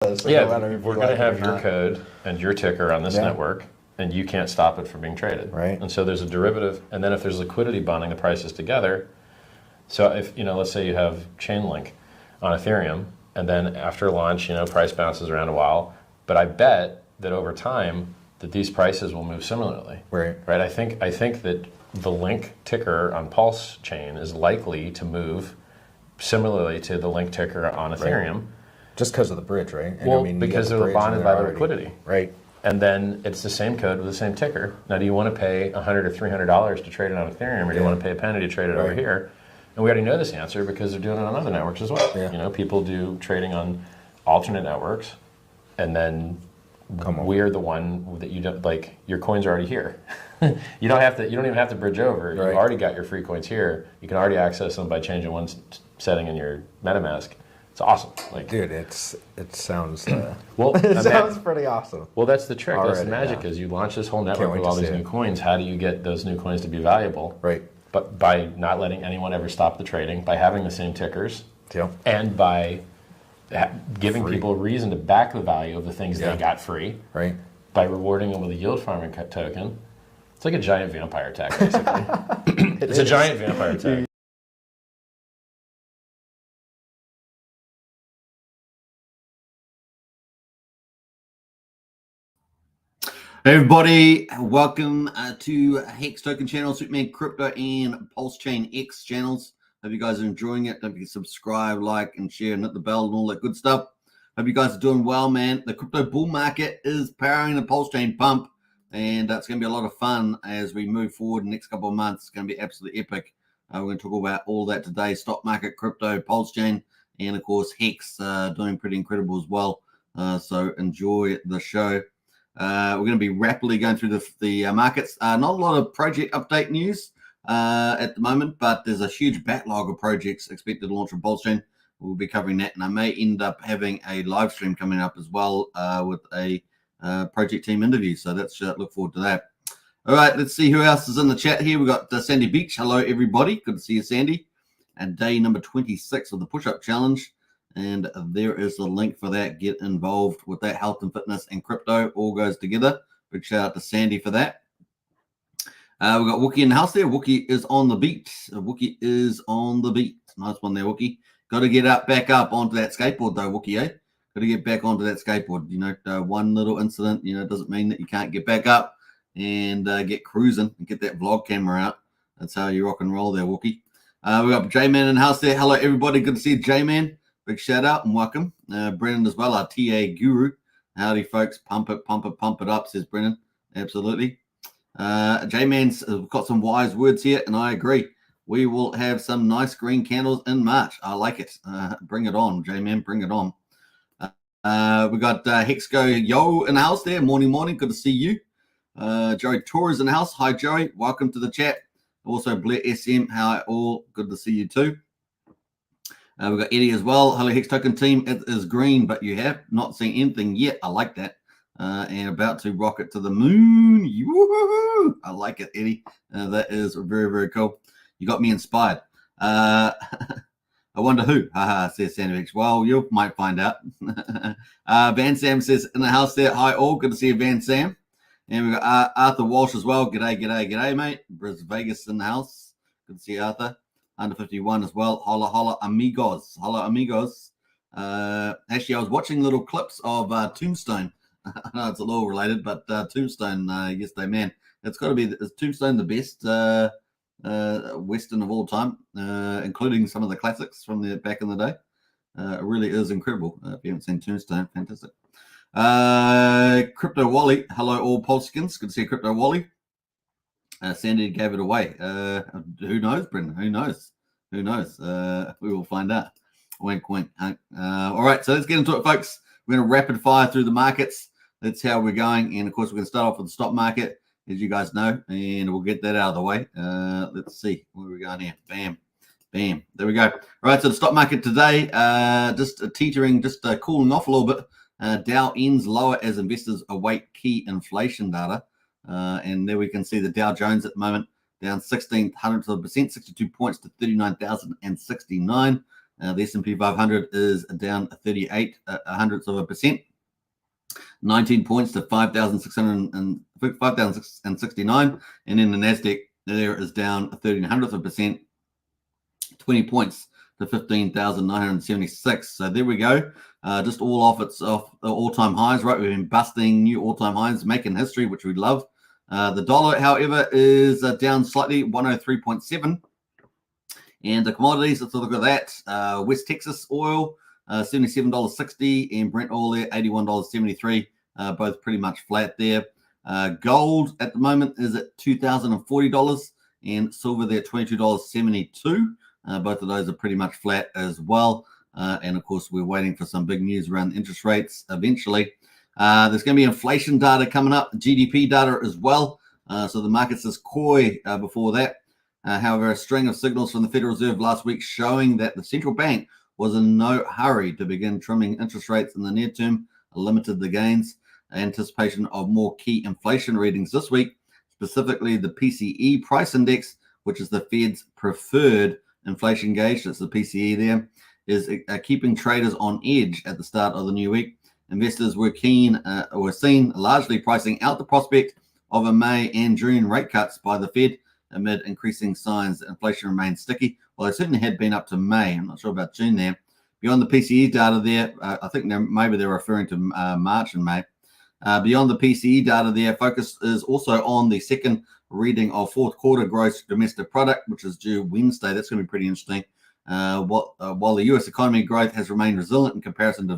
So yeah, we're going to have your code and your ticker on this network, and you can't stop it from being traded. Right. And so there's a derivative, and then if there's liquidity bonding the prices together, so if, let's say you have Chainlink on Ethereum, and then after launch, price bounces around a while, but I bet that over time that these prices will move similarly. Right. I think that the Link ticker on Pulsechain is likely to move similarly to the Link ticker on Ethereum. Right. Just because of the bridge, right? And well, because they're bonded by the liquidity. Right. And then it's the same code with the same ticker. Now, do you want to pay $100 or $300 to trade it on Ethereum, or do you want to pay a penny to trade it over here? And we already know this answer because they're doing it on other networks as well. Yeah. People do trading on alternate networks, and then we're the one that you don't like. Your coins are already here. You don't even have to bridge over. Right. You've already got your free coins here. You can already access them by changing one setting in your MetaMask. It's awesome. Dude, it sounds well. It sounds pretty awesome. Well, that's the trick. That's the magic. Is you launch this whole network with all these new coins. How do you get those new coins to be valuable? Right. But by not letting anyone ever stop the trading, by having the same tickers, and by giving people a reason to back the value of the things they got free. Right. By rewarding them with a yield farming token. It's like a giant vampire attack, basically. It's a giant vampire attack. Hey everybody, welcome to Hex Token Channel, Superman Crypto and Pulsechain X channels. Hope you guys are enjoying it. Don't forget to subscribe, like, and share, and hit the bell and all that good stuff. Hope you guys are doing well, man. The crypto bull market is powering the Pulsechain pump, and it's going to be a lot of fun as we move forward in the next couple of months. It's going to be absolutely epic. We're going to talk about all that today: stock market, crypto, Pulsechain, and of course Hex doing pretty incredible as well. So enjoy the show. We're going to be rapidly going through the markets. Not a lot of project update news at the moment, but there's a huge backlog of projects expected to launch from Pulsechain. We'll be covering that, and I may end up having a live stream coming up as well with a project team interview. So let's look forward to that. All right, let's see who else is in the chat here. We've got Sandy Beach. Hello, everybody. Good to see you, Sandy. And day number 26 of the push-up challenge. And there is the link for that. Get involved with that. Health and fitness and crypto all goes together. Big shout out to Sandy for that. We've got Wookie in the house there. Wookie is on the beat. Wookie is on the beat. Nice one there, Wookie. Got to get back up onto that skateboard though, Wookie, eh? Got to get back onto that skateboard. One little incident, doesn't mean that you can't get back up and get cruising and get that vlog camera out. That's how you rock and roll there, Wookie. We got J-Man in the house there. Hello, everybody. Good to see you, J-Man. Big shout out and welcome. Brennan as well, our TA guru. Howdy, folks. Pump it, pump it, pump it up, says Brennan. Absolutely. J-Man's got some wise words here, and I agree. We will have some nice green candles in March. I like it. Bring it on, J-Man. Bring it on. We got Hexco Yo in the house there. Morning, morning. Good to see you. Joey Torres in the house. Hi, Joey. Welcome to the chat. Also, Blair SM. How are all? Good to see you too. We've got Eddie as well. Hello, Hex Token team. It is green, but you have not seen anything yet. I like that. And about to rocket to the moon. Woo-hoo-hoo. I like it, Eddie. That is very, very cool. You got me inspired. I wonder who. Haha, says Sandvix. Well, you might find out. Van Sam says, in the house there. Hi, all. Good to see you, Van Sam. And we've got Arthur Walsh as well. G'day, g'day, g'day, mate. Bris Vegas in the house. Good to see you, Arthur. Under 51 as well. Holla, holla, amigos. Holla, amigos. Actually, I was watching little clips of Tombstone. I know it's a little related, but Tombstone yesterday, man. It's got to be, is Tombstone the best Western of all time, including some of the classics from the back in the day. It really is incredible. If you haven't seen Tombstone, fantastic. Crypto Wally. Hello, all Polskins. Good to see you, Crypto Wally. Sandy gave it away. Who knows, Brendan? Who knows? Who knows? We will find out. Wink, wink. All right, so let's get into it, folks. We're going to rapid fire through the markets. That's how we're going. And, of course, we're going to start off with the stock market, as you guys know, and we'll get that out of the way. Let's see. Where are we going here? Bam. Bam. There we go. All right, so the stock market today, just teetering, just cooling off a little bit. Dow ends lower as investors await key inflation data. And there we can see the Dow Jones at the moment down 0.16%, 62 points to 39,069. The S&P 500 is down 38 hundredths of a percent, 19 points to 5,669, and then the Nasdaq there is down 13 hundredths of a percent, 20 points to 15,976. So there we go. Just all off its all-time highs, right? We've been busting new all-time highs, making history, which we love. The dollar, however, is down slightly, 103.7. And the commodities, let's look at that. West Texas oil, $77.60, and Brent oil there, $81.73. Both pretty much flat there. Gold at the moment is at $2,040, and silver there, $22.72. Both of those are pretty much flat as well. And of course, we're waiting for some big news around interest rates eventually. There's going to be inflation data coming up, GDP data as well. So the market says coy before that. However, a string of signals from the Federal Reserve last week showing that the central bank was in no hurry to begin trimming interest rates in the near term limited the gains. Anticipation of more key inflation readings this week, specifically the PCE price index, which is the Fed's preferred inflation gauge, that's the PCE there, is keeping traders on edge at the start of the new week. Investors were seen largely pricing out the prospect of a May and June rate cuts by the Fed amid increasing signs that inflation remains sticky. Well, it certainly had been up to May. I'm not sure about June there. Beyond the PCE data there, I think maybe they're referring to March and May. Beyond the PCE data there, focus is also on the second reading of fourth quarter gross domestic product, which is due Wednesday. That's going to be pretty interesting. While the U.S. economy growth has remained resilient in comparison to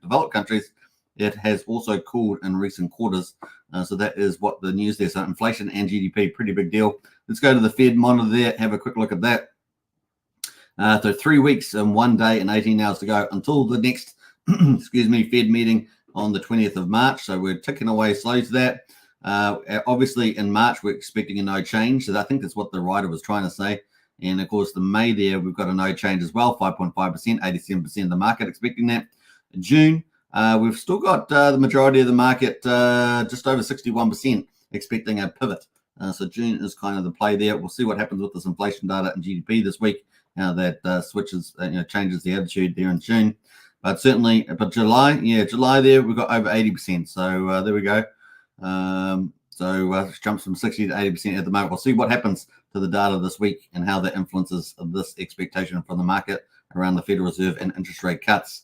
developed countries, it has also cooled in recent quarters. So that is what the news there. So inflation and GDP, pretty big deal. Let's go to the Fed monitor there, have a quick look at that. So 3 weeks and 1 day and 18 hours to go until the next, Fed meeting on the 20th of March. So we're ticking away slow to that. Obviously, in March, we're expecting a no change. So I think that's what the writer was trying to say. And of course, the May there, we've got a no change as well, 5.5%, 87% of the market expecting that. June, we've still got the majority of the market, just over 61%, expecting a pivot. So June is kind of the play there. We'll see what happens with this inflation data and GDP this week, how that switches, changes the attitude there in June. But certainly, July there, we've got over 80%. So there we go. So jumps from 60 to 80% at the moment. We'll see what happens to the data this week and how that influences this expectation from the market around the Federal Reserve and interest rate cuts.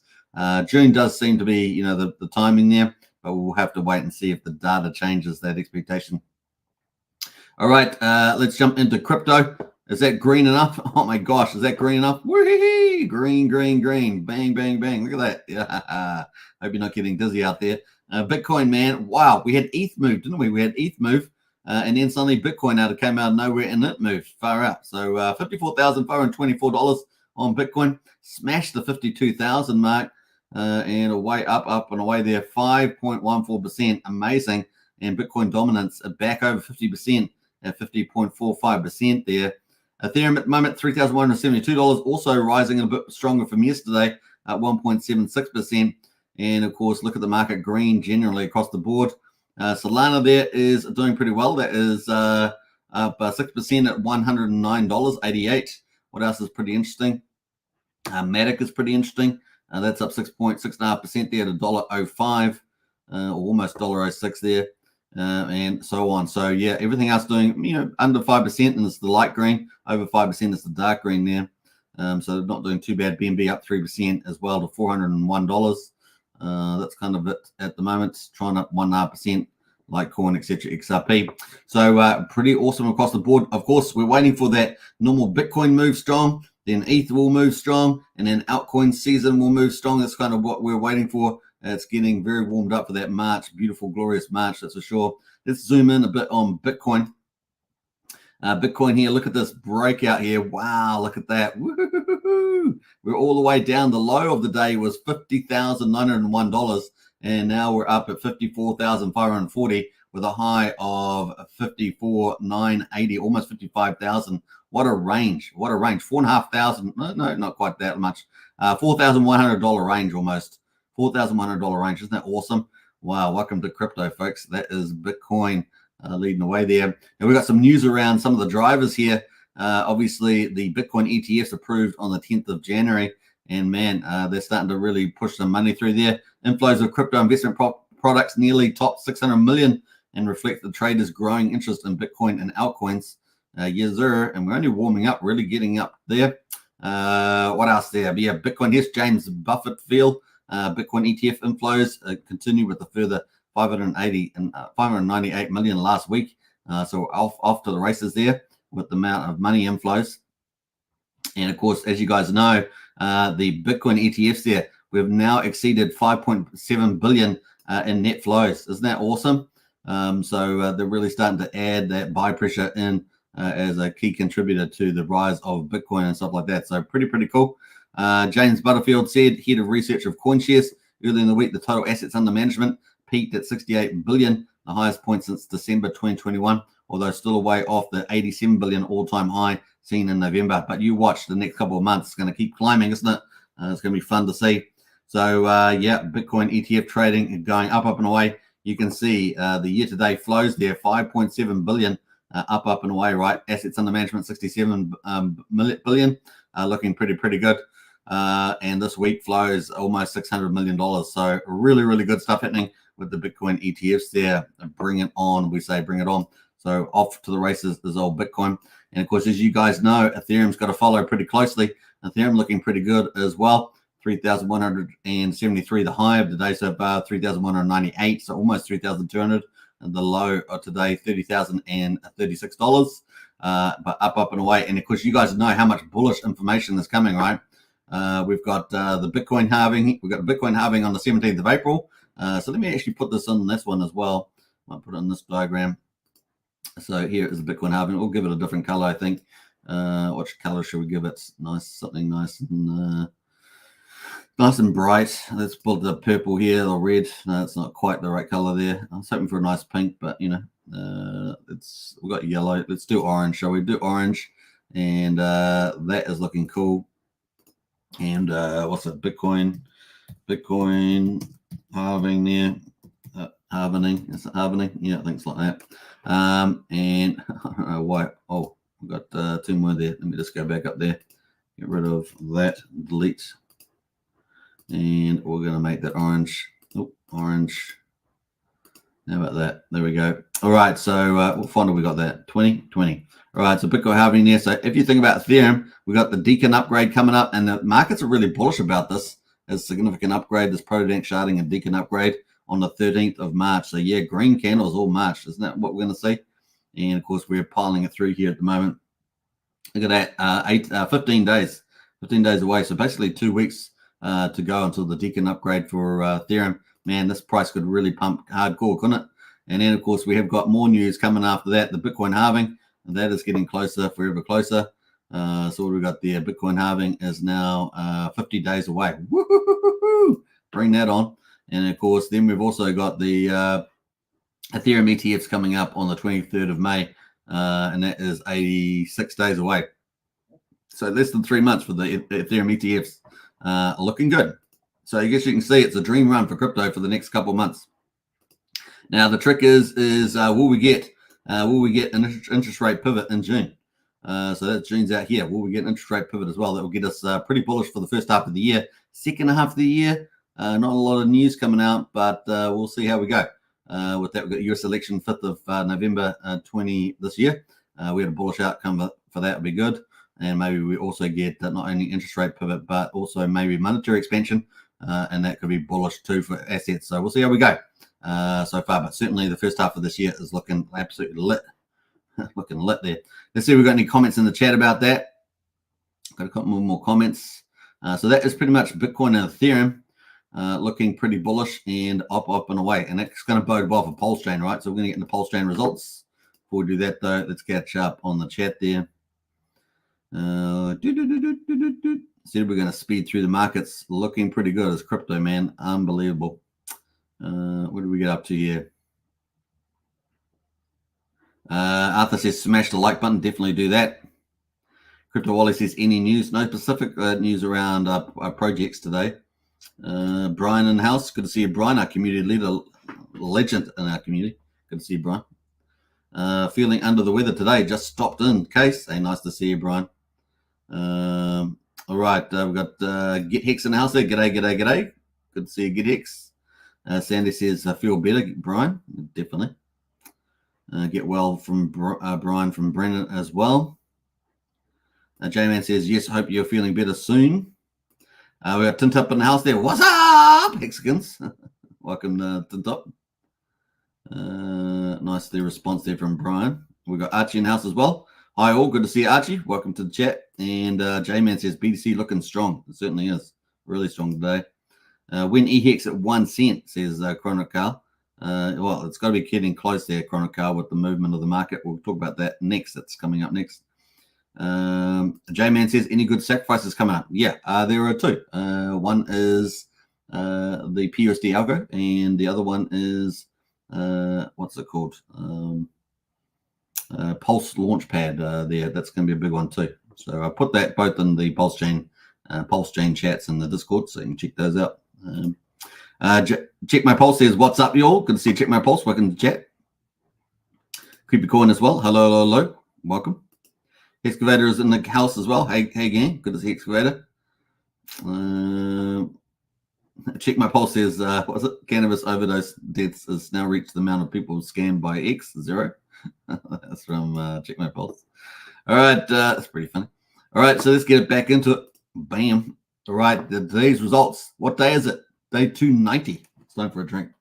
June does seem to be, the timing there, but we'll have to wait and see if the data changes that expectation. All right, let's jump into crypto. Is that green enough? Oh my gosh, is that green enough? Whee! Green, green, green. Bang, bang, bang. Look at that. Yeah. Hope you're not getting dizzy out there. Bitcoin, man. Wow, we had ETH move, didn't we? We had ETH move, and then suddenly Bitcoin came out of nowhere and it moved far out. So $54,424 on Bitcoin. Smashed the 52,000 mark, and away up and away there. 5.14%. Amazing. And Bitcoin dominance back over 50% at 50.45% there. Ethereum at the moment, $3,172, also rising a bit stronger from yesterday at 1.76%. And of course, look at the market green generally across the board. Solana there is doing pretty well. That is up 6% at $109.88. What else is pretty interesting? Matic is pretty interesting. That's up 6.5% there to $1.05, almost $1.06 there. And so on. So yeah, everything else doing, under 5%, and it's the light green. Over 5% is the dark green there. So not doing too bad. BNB up 3% as well to $401. That's kind of it at the moment. Trying up 1.5%, Litecoin, etc., XRP. So pretty awesome across the board. Of course, we're waiting for that normal Bitcoin move strong. Then ETH will move strong, and then altcoin season will move strong. That's kind of what we're waiting for. It's getting very warmed up for that March, beautiful, glorious March, that's for sure. Let's zoom in a bit on Bitcoin. Bitcoin here, look at this breakout here. Wow, look at that. Woo-hoo-hoo-hoo. We're all the way down. The low of the day was $50,901, and now we're up at $54,540 with a high of $54,980, almost $55,000. What a range. What a range. $4,500. No, not quite that much. $4,100 range almost. $4,100 range. Isn't that awesome? Wow. Welcome to crypto, folks. That is Bitcoin leading the way there. And we've got some news around some of the drivers here. Obviously, the Bitcoin ETFs approved on the 10th of January. And man, they're starting to really push some money through there. Inflows of crypto investment products nearly top 600 million and reflect the traders' growing interest in Bitcoin and altcoins. Yes, sir. And we're only warming up, really getting up there. What else there? Yeah, Bitcoin. Yes, James Buffett feel Bitcoin ETF inflows continue with a further 598 million last week. So off to the races there with the amount of money inflows. And of course, as you guys know, the Bitcoin ETFs there, we've now exceeded 5.7 billion in net flows. Isn't that awesome? So they're really starting to add that buy pressure in as a key contributor to the rise of Bitcoin and stuff like that. So pretty cool. James Butterfield said, head of research of CoinShares, earlier in the week, the total assets under management peaked at 68 billion, the highest point since December 2021, although still away off the 87 billion all-time high seen in November. But you watch the next couple of months, it's going to keep climbing, isn't it? It's going to be fun to see. So yeah, Bitcoin ETF trading going up and away. You can see the year-to-date flows there, 5.7 billion up and away, right? Assets under management, 67 billion, looking pretty good. And this week flows almost $600 million. So really good stuff happening with the Bitcoin ETFs there. Bring it on, we say bring it on. So off to the races is old Bitcoin. And of course, as you guys know, Ethereum's got to follow pretty closely. Ethereum looking pretty good as well. 3,173 the high of the day so far, 3,198, so almost 3,200. And the low of today, $30,036. But up and away. And of course, you guys know how much bullish information is coming, right? We've got the Bitcoin halving. We've got a Bitcoin halving on the 17th of April. So let me actually put this on this one as well. I'll put it on this diagram. So here is the Bitcoin halving. We'll give it a different color, I think. What color should we give it? Nice, something nice and bright. Let's put the purple here or red. No, it's not quite the right color there. I was hoping for a nice pink, but you know, we've got yellow. Let's do orange. Shall we do orange? And that is looking cool. And what's it? Bitcoin halving there. Halvening. Is it halvening? Yeah, things like that. And I don't know why. Oh, we've got two more there. Let me just go back up there. Get rid of that. Delete. And we're going to make that orange. Oh, orange. How about that? There we go. All right. So what font have we got there? 20. All right. So Bitcoin halving there. So if you think about Ethereum, we got the Deacon upgrade coming up, and the markets are really bullish about this. As a significant upgrade, this Proto-Dank sharding and Deacon upgrade on the 13th of March. So yeah, green candles all March. Isn't that what we're going to see? And of course, we're piling it through here at the moment. Look at that. 15 days. 15 days away. So basically 2 weeks to go until the Deacon upgrade for Ethereum. Man, this price could really pump hardcore, couldn't it? And then, of course, we have got more news coming after that. The Bitcoin halving. And that is getting closer, forever closer. So what we got there? Bitcoin halving is now 50 days away. Woo-hoo-hoo-hoo-hoo! Bring that on. And of course, then we've also got the Ethereum ETFs coming up on the 23rd of May, and that is 86 days away. So less than 3 months for the Ethereum ETFs. Looking good. So I guess you can see it's a dream run for crypto for the next couple of months. Now the trick is will we get an interest rate pivot in June? So that June's out here. Will we get an interest rate pivot as well? That will get us pretty bullish for the first half of the year. Second half of the year, not a lot of news coming out, but we'll see how we go. With that, we've got US election 5th of November 20 this year. We had a bullish outcome for that. Would be good. And maybe we also get not only interest rate pivot, but also maybe monetary expansion. And that could be bullish too for assets. So we'll see how we go so far. But certainly the first half of this year is looking absolutely lit. Looking lit there. Let's see if we've got any comments in the chat about that. Got a couple more comments. So that is pretty much Bitcoin and Ethereum looking pretty bullish and up and away. And that's going to bode well for Pulsechain, right? So we're going to get into Pulsechain results. Before we do that, though, let's catch up on the chat there. So we're going to speed through the markets. Looking pretty good as crypto, man. Unbelievable. What did we get up to here? Arthur says smash the like button. Definitely do that. Crypto Wally says any news? No specific news around our projects today. Brian in the house. Good to see you, Brian, our community leader, legend in our community. Good to see you, Brian. Feeling under the weather today. Just stopped in. Case. Hey, nice to see you, Brian. All right, we've got Get Hex in the house there. G'day. Good to see you, Get Hex. Sandy says, feel better, Brian. Definitely. Get well from Brian from Brennan as well. J-Man says, yes, hope you're feeling better soon. We got Tint Up in the house there. What's up, Hexicans? Welcome, Tint Up. Nice the response there from Brian. We've got Archie in the house as well. Hi all, good to see you, Archie. Welcome to the chat. And J-Man says, BTC looking strong. It certainly is. Really strong today. When EHEX at 1 cent, says Chronocal. Well, it's got to be getting close there, Chronocal, with the movement of the market. We'll talk about that next. That's coming up next. J-Man says, any good sacrifices coming up? Yeah, there are two. One is the PUSD Algo, and the other one is, what's it called? Pulse Launchpad there. That's going to be a big one too. So I put that both in the Pulsechain chats in the Discord, so you can check those out. Check My Pulse says, what's up, y'all? Good to see you. Check My Pulse. Welcome to the chat. Creepy Coin as well. Hello. Welcome. Excavator is in the house as well. Hey gang. Good to see Excavator. Check My Pulse says, what was it? Cannabis overdose deaths has now reached the amount of people scammed by X, 0. That's from Check My Pulse. All right. That's pretty funny. All right. So let's get it back into it. Bam. All right. Today's results. What day is it? Day 290. It's time for a drink.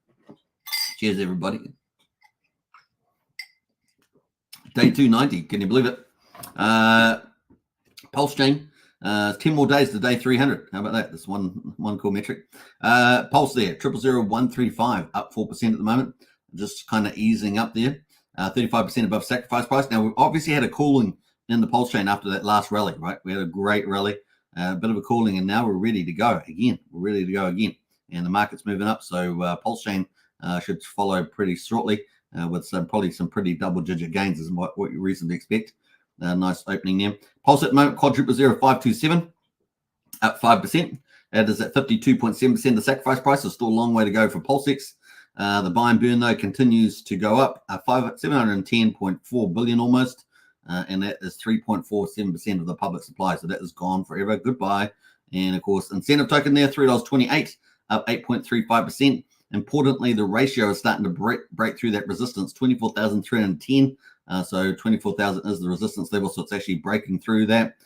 Cheers, everybody. Day 290. Can you believe it? Pulsechain. 10 more days to day 300. How about that? That's one cool metric. Pulse there. 000135. Up 4% at the moment. Just kind of easing up there. 35% above sacrifice price. Now, we've obviously had a cooling in the Pulsechain after that last rally, right? We had a great rally, a bit of a cooling, and now we're ready to go again. And the market's moving up, so Pulsechain should follow pretty shortly with probably some pretty double-digit gains is what you reasonably expect. Nice opening there. Pulse at the moment, quadruple 0527, up 5%. That is at 52.7%. The sacrifice price is still a long way to go for Pulsex. The buy and burn, though, continues to go up, 710.4 billion almost, and that is 3.47% of the public supply. So that is gone forever. Goodbye. And, of course, incentive token there, $3.28, up 8.35%. Importantly, the ratio is starting to break through that resistance, 24,310. So 24,000 is the resistance level, so it's actually breaking through that.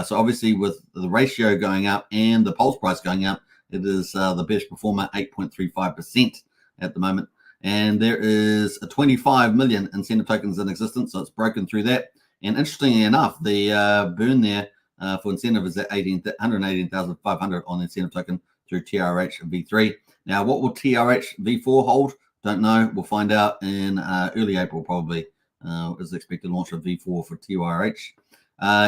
So obviously, with the ratio going up and the pulse price going up, it is the best performer, 8.35% at the moment. And there is a 25 million incentive tokens in existence, so it's broken through that. And interestingly enough, the burn there for incentive is at 118,500 on the incentive token through TRH V3. Now, what will TRH V4 hold? Don't know. We'll find out in early April, probably. Is expected launch of V4 for TRH.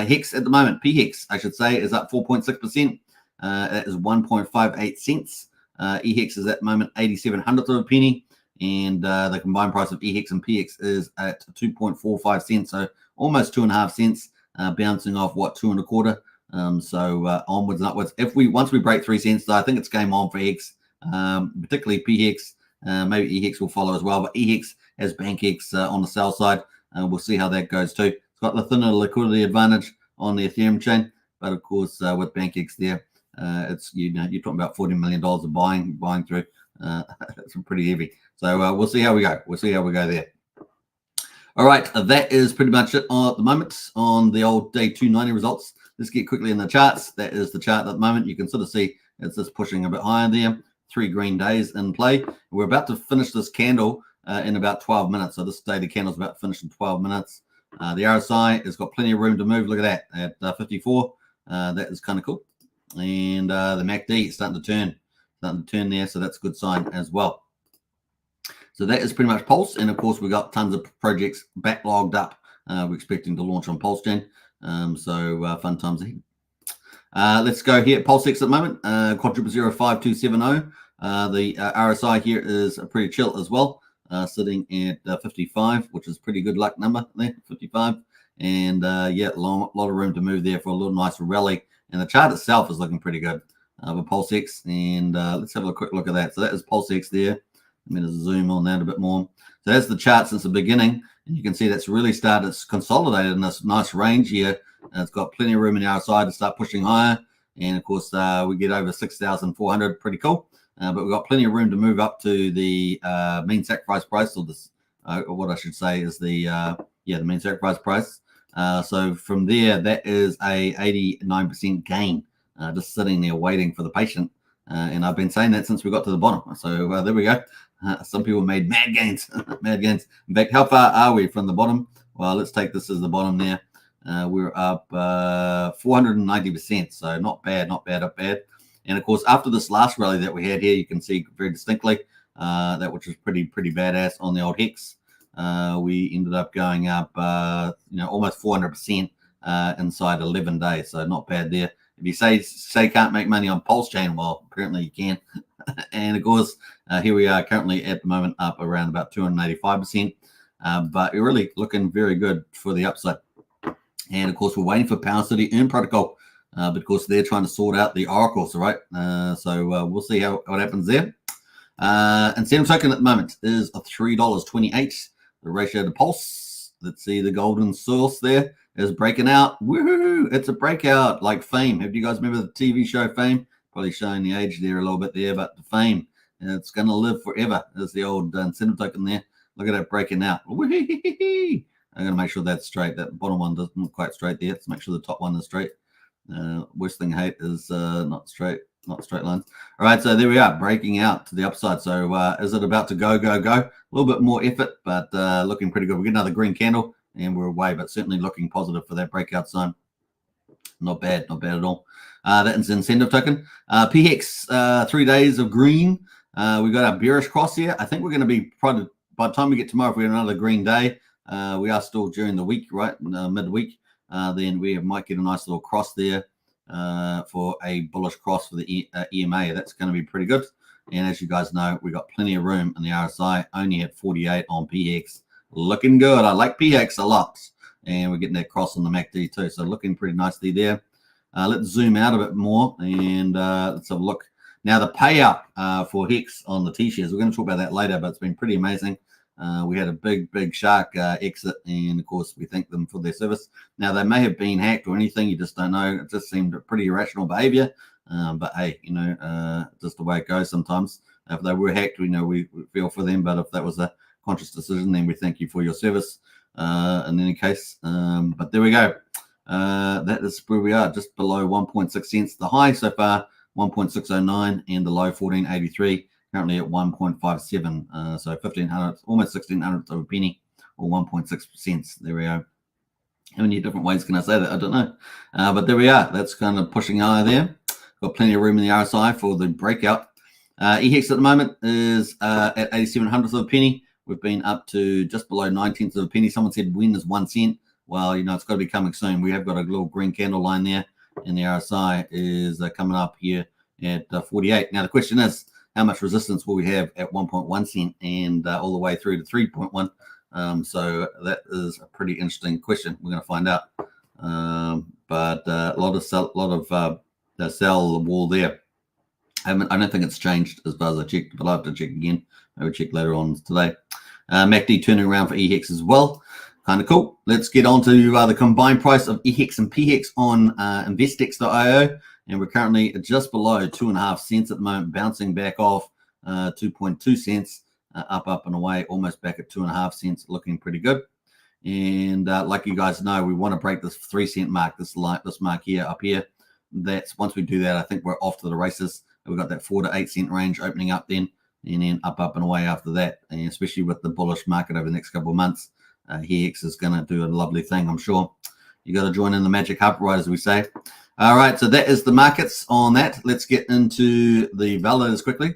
Hex at the moment, PHEX, I should say, is up 4.6%. That is 1.58 cents. EHEX is at the moment 87/100th of a penny. And the combined price of EHEX and PX is at 2.45 cents. So almost 2.5 cents, bouncing off, 2.25. So onwards and upwards. Once we break 3 cents, though, I think it's game on for Hex, particularly PHEX. Maybe EHEX will follow as well, but EHEX has BankX on the sell side. We'll see how that goes too. It's got the thinner liquidity advantage on the Ethereum chain, but of course with BankX there, it's you're talking about $40 million of buying through. It's pretty heavy. So we'll see how we go. There. All right, that is pretty much it at the moment on the old day 290 results. Let's get quickly in the charts. That is the chart at the moment. You can sort of see it's just pushing a bit higher there. 3 green days in play. We're about to finish this candle in about 12 minutes. So this daily candle is about to finish in 12 minutes. The RSI has got plenty of room to move. Look at that at 54. That is kind of cool. And the MACD is starting to turn there. So that's a good sign as well. So that is pretty much Pulse. And of course, we've got tons of projects backlogged up. We're expecting to launch on Pulsechain. So fun times ahead. Let's go here. Pulsex at the moment, quadruple 05270. The RSI here is pretty chill as well, sitting at 55, which is pretty good luck number there, 55. And yeah, lot of room to move there for a little nice rally. And the chart itself is looking pretty good with Pulsex. And let's have a quick look at that. So that is Pulsex there. Let me just zoom on that a bit more. So that's the chart since the beginning. And you can see that's really started, it's consolidated in this nice range here. And it's got plenty of room in the outside to start pushing higher. And of course, we get over 6,400, pretty cool. But we've got plenty of room to move up to the mean sacrifice price, or this, what I should say is the mean sacrifice price. So from there, that is a 89% gain, just sitting there waiting for the patient. And I've been saying that since we got to the bottom. So there we go. Some people made mad gains, mad gains. In fact, how far are we from the bottom? Well, let's take this as the bottom there. We're up 490%. So not bad, not bad, not bad. And of course, after this last rally that we had here, you can see very distinctly that which was pretty badass on the old Hex. We ended up going up, almost 400% inside 11 days. So not bad there. If you say can't make money on Pulsechain, well, apparently you can. And of course, here we are currently at the moment up around about 285%. But we're really looking very good for the upside. And of course, we're waiting for Power City Earn Protocol because they're trying to sort out the oracles, right? So we'll see what happens there. Incentive token at the moment is $3.28. The ratio to Pulse, let's see the golden source there is breaking out. Woohoo! It's a breakout like Fame. Have you guys remember the TV show Fame? Probably showing the age there a little bit there, but the Fame, it's going to live forever. There's the old incentive token there. Look at it breaking out. Woo-hee-hee-hee. I'm going to make sure that's straight. That bottom one doesn't look quite straight there. Let's make sure the top one is straight. Worst thing I hate is not straight lines. All right, so there we are, breaking out to the upside. So is it about to go? A little bit more effort, but looking pretty good. We get another green candle, and we're away, but certainly looking positive for that breakout sign. Not bad at all. That is incentive token. PHEX, 3 days of green. We got our bearish cross here. I think we're going to be probably by the time we get tomorrow, if we have another green day, we are still during the week, right? Midweek. Then we might get a nice little cross there for a bullish cross for the EMA. That's going to be pretty good. And as you guys know, we got plenty of room in the RSI, only at 48 on PHEX. Looking good. I like PHEX a lot. And we're getting that cross on the MACD too. So looking pretty nicely there. Let's zoom out a bit more and let's have a look. Now the payout for Hex on the T-shares, we're going to talk about that later, but it's been pretty amazing. We had a big shark exit, and of course we thank them for their service. Now they may have been hacked or anything, you just don't know. It just seemed pretty irrational behavior, but hey, just the way it goes sometimes. If they were hacked, we feel for them, but if that was a conscious decision, then we thank you for your service in any case. But there we go. That is where we are, just below 1.6 cents. The high so far 1.609 and the low 1483. Currently at 1.57, so 1500, almost 1600 of a penny, or 1.6 cents. There we go. How many different ways can I say that? I don't know. But there we are. That's kind of pushing higher there. Got plenty of room in the RSI for the breakout. EHEX at the moment is at 8700th of a penny. We've been up to just below 9/10 of a penny. Someone said when is 1 cent? Well, it's got to be coming soon. We have got a little green candle line there, and the RSI is coming up here at 48. Now the question is, how much resistance will we have at 1.1 cent and all the way through to 3.1? So that is a pretty interesting question. We're going to find out. But a lot of sell wall there. I don't think it's changed as far as I checked, but I'll have to check again. Maybe check later on today. MACD turning around for EHEX as well. Kind of cool. Let's get on to the combined price of EHEX and PHEX on investex.io. And we're currently just below 2.5 cents at the moment, bouncing back off 2.2 cents, up and away, almost back at 2.5 cents, looking pretty good. And like you guys know, we want to break this 3 cent mark, this mark here, up here. That's once we do that, I think we're off to the races. We've got that 4 to 8 cent range opening up then, and then up and away after that. And especially with the bullish market over the next couple of months, HEX is going to do a lovely thing, I'm sure. You got to join in the magic hub, right, as we say. All right, so that is the markets on that. Let's get into the validators quickly.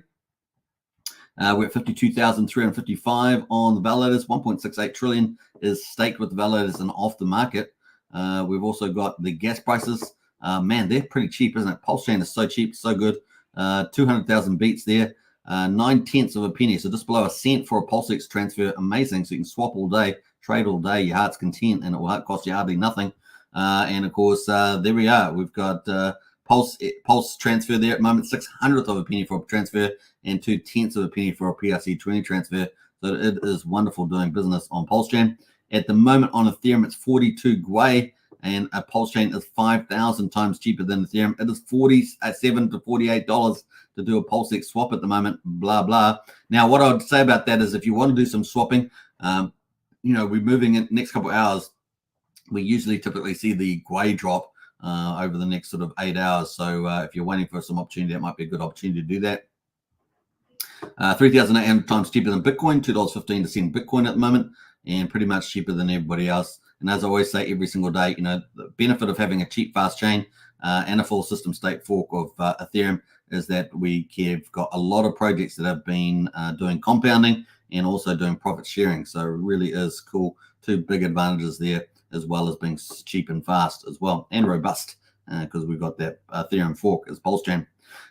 We're at 52,355 on the validators. 1.68 trillion is staked with the validators and off the market. We've also got the gas prices. Man, they're pretty cheap, isn't it? Pulsechain is so cheap, so good. 200,000 beats there. 9/10 of a penny, so just below a cent for a Pulsex transfer. Amazing. So you can swap all day, trade all day, your heart's content, and it will cost you hardly nothing. And of course, there we are. We've got Pulse transfer there at the moment, 600th of a penny for a transfer and 2/10 of a penny for a PRC20 transfer. So it is wonderful doing business on Pulsechain. At the moment on Ethereum, it's 42 Gwei, and a Pulsechain is 5,000 times cheaper than Ethereum. It is $47 to $48 to do a PulseX swap at the moment, blah, blah. Now, what I would say about that is if you want to do some swapping, we're moving in the next couple of hours. We usually typically see the Gwei drop over the next sort of 8 hours. So if you're waiting for some opportunity, that might be a good opportunity to do that. 3,800 times cheaper than Bitcoin, $2.15 to send Bitcoin at the moment, and pretty much cheaper than everybody else. And as I always say every single day, the benefit of having a cheap, fast chain and a full system state fork of Ethereum is that we've got a lot of projects that have been doing compounding and also doing profit sharing. So it really is cool. Two big advantages there, as well as being cheap and fast as well, and robust, because we've got that Ethereum fork as Pulsechain.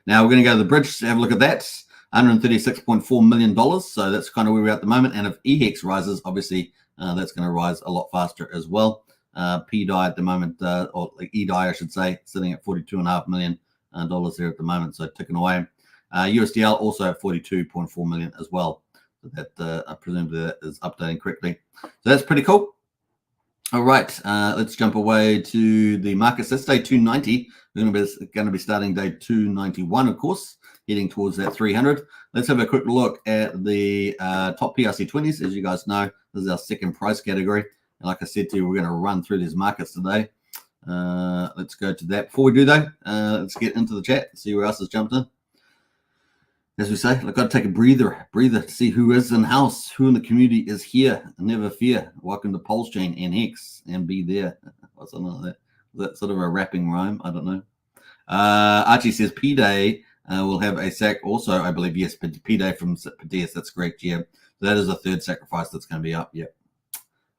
Now we're going to go to the bridge to have a look at that. $136.4 million. So that's kind of where we're at the moment. And if EHEX rises, obviously that's going to rise a lot faster as well. PDI at the moment, or EDI, I should say, sitting at $42.5 million there at the moment. So ticking away. USDL also at 42.4 million as well. So that I presume that is updating correctly. So that's pretty cool. All right, let's jump away to the markets. That's day 290. We're going to be starting day 291, of course, heading towards that 300. Let's have a quick look at the top PRC20s. As you guys know, this is our second price category. And like I said to you, we're going to run through these markets today. Let's go to that. Before we do, though, let's get into the chat, see where else has jumped in. As we say, I've got to take a breather to see who is in house, who in the community is here. Never fear. Welcome to Pulsechain and Hex and be there. What's something like that? Is that sort of a rapping rhyme? I don't know. Archie says P-Day will have a sack also, I believe. Yes, P-Day from Padias. That's correct. Yeah. So that is a third sacrifice that's going to be up. Yep.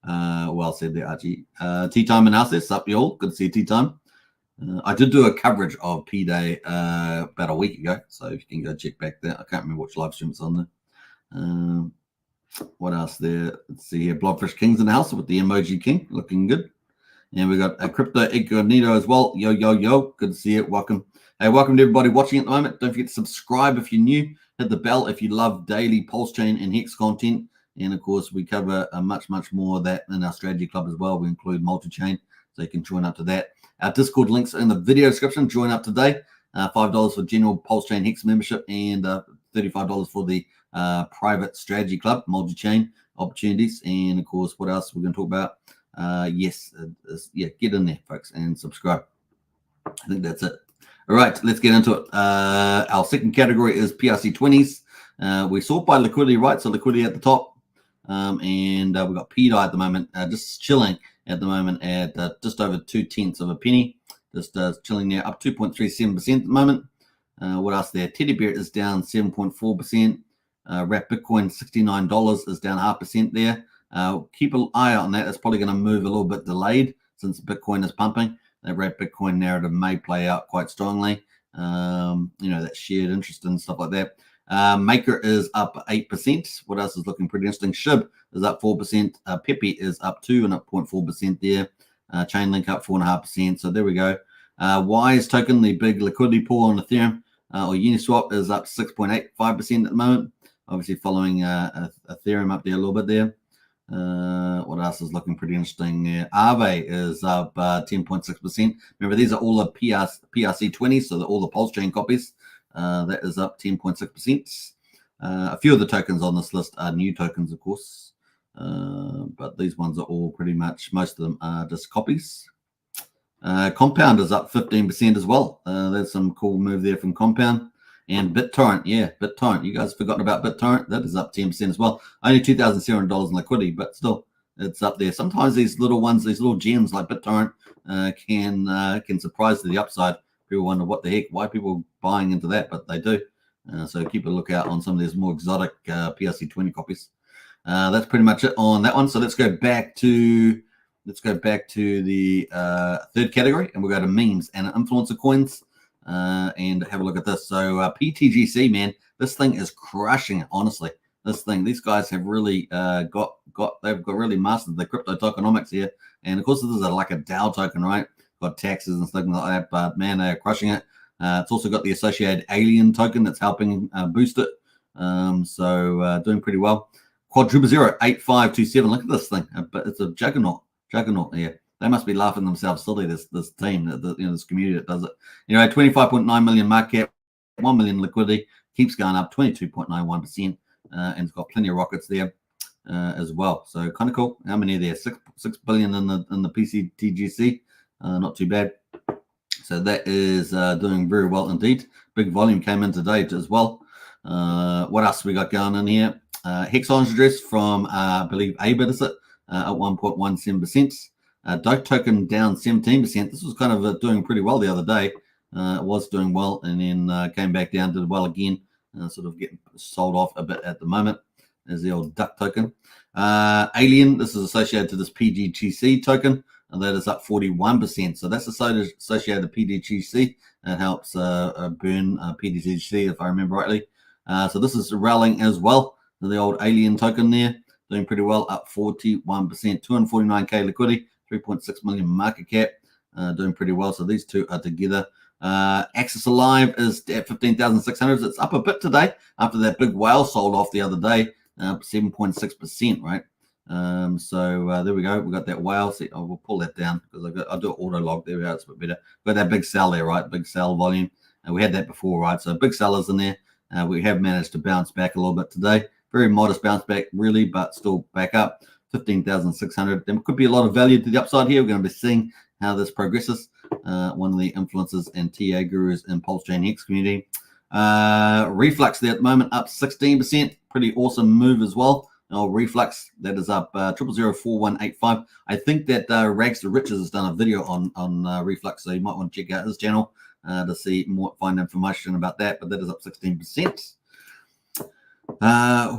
Well said there, Archie. Tea Time in house there. Sup, y'all. Good to see you, Tea Time. I did do a coverage of P-Day about a week ago, so if you can go check back there. I can't remember which live stream it's on there. What else there? Let's see here. Blobfish King's in the house with the emoji king, looking good. And we got a Crypto Incognito as well. Yo, yo, yo. Good to see you. Welcome. Hey, welcome to everybody watching at the moment. Don't forget to subscribe if you're new. Hit the bell if you love daily Pulsechain and Hex content. And of course, we cover much, much more of that in our strategy club as well. We include multi-chain, so you can join up to that. Our Discord links are in the video description. Join up today. $5 for general Pulsechain Hex membership and $35 for the private strategy club, multi-chain opportunities. And of course, what else we're going to talk about? Get in there, folks, and subscribe. I think that's it. All right, let's get into it. Our second category is PRC20s. We sort by liquidity, right? So liquidity at the top. And we've got PDI at the moment, just chilling at the moment at just over 2/10 of a penny, just chilling there, up 2.37% at the moment. What else there? Teddy Bear is down 7.4%. Wrap Bitcoin $69 is down 0.5% there. Keep an eye on that. It's probably going to move a little bit delayed since Bitcoin is pumping. That Wrap Bitcoin narrative may play out quite strongly. That shared interest and stuff like that. Maker is up 8%. What else is looking pretty interesting? SHIB is up 4%. Pepe is up 2 and up 0.4% there. Chainlink up 4.5%. So there we go. Wise token, the big liquidity pool on Ethereum or Uniswap, is up 6.85% at the moment. Obviously following Ethereum up there a little bit there. What else is looking pretty interesting there? Aave is up 10.6%. Remember, these are all the PRC20s, so all the Pulsechain copies. That is up 10.6%. A few of the tokens on this list are new tokens, of course. But these ones are all pretty much, most of them are just copies. Compound is up 15% as well. There's some cool move there from Compound. And BitTorrent, yeah, BitTorrent. You guys forgotten about BitTorrent? That is up 10% as well. Only $2,700 in liquidity, but still, it's up there. Sometimes these little ones, these little gems like BitTorrent can surprise to the upside. People wonder what the heck, why are people buying into that, but they do. So keep a lookout on some of these more exotic PRC20 copies. That's pretty much it on that one. So let's go back to the third category, and we'll go to memes and influencer coins and have a look at this. So PTGC, man, this thing is crushing it, honestly. These guys have really they've really mastered the crypto tokenomics here. And of course, this is like a DAO token, right? got taxes and things like that. But man, they're crushing it. It's also got the associated alien token that's helping boost it. So doing pretty well. Quadruple 8527. Look at this thing. It's a juggernaut here. They must be laughing themselves silly. This team, this community that does it. 25.9 million market cap, 1 million liquidity, keeps going up 22.91%, and it's got plenty of rockets there as well. So kind of cool. How many are there? 6 billion in the PCTGC. Not too bad. So that is doing very well indeed. Big volume came in today as well. What else we got going in here? Hex address from I believe ABIT is it at 1.17%. Doge token down 17%. This was kind of doing pretty well the other day. It was doing well and then came back down, did well again. Sort of getting sold off a bit at the moment. There's the old duck token. Alien, this is associated to this PGTC token, and that is up 41%. So that's associated to PDGC. That helps burn PDGC, if I remember rightly. So this is rallying as well. The old alien token there, doing pretty well, up 41%. 249k liquidity, 3.6 million market cap, doing pretty well. So these two are together. Axis Alive is at 15,600. It's up a bit today after that big whale sold off the other day, 7.6%, right? So there we go. We got that whale. See, we'll pull that down because I'll do an auto log. There we go. It's a bit better. Got that big sell there, right? Big sell volume. We had that before, right? So big sellers in there. We have managed to bounce back a little bit today. Very modest bounce back, really, but still back up. 15,600. There could be a lot of value to the upside here. We're going to be seeing how this progresses. One of the influencers and TA gurus in Pulsechain Hex community. Reflux there at the moment, up 16%. Pretty awesome move as well. Reflux, that is up 0004185. I think that Rags to Riches has done a video on Reflux, so you might want to check out his channel to see more, find information about that. But that is up 16%.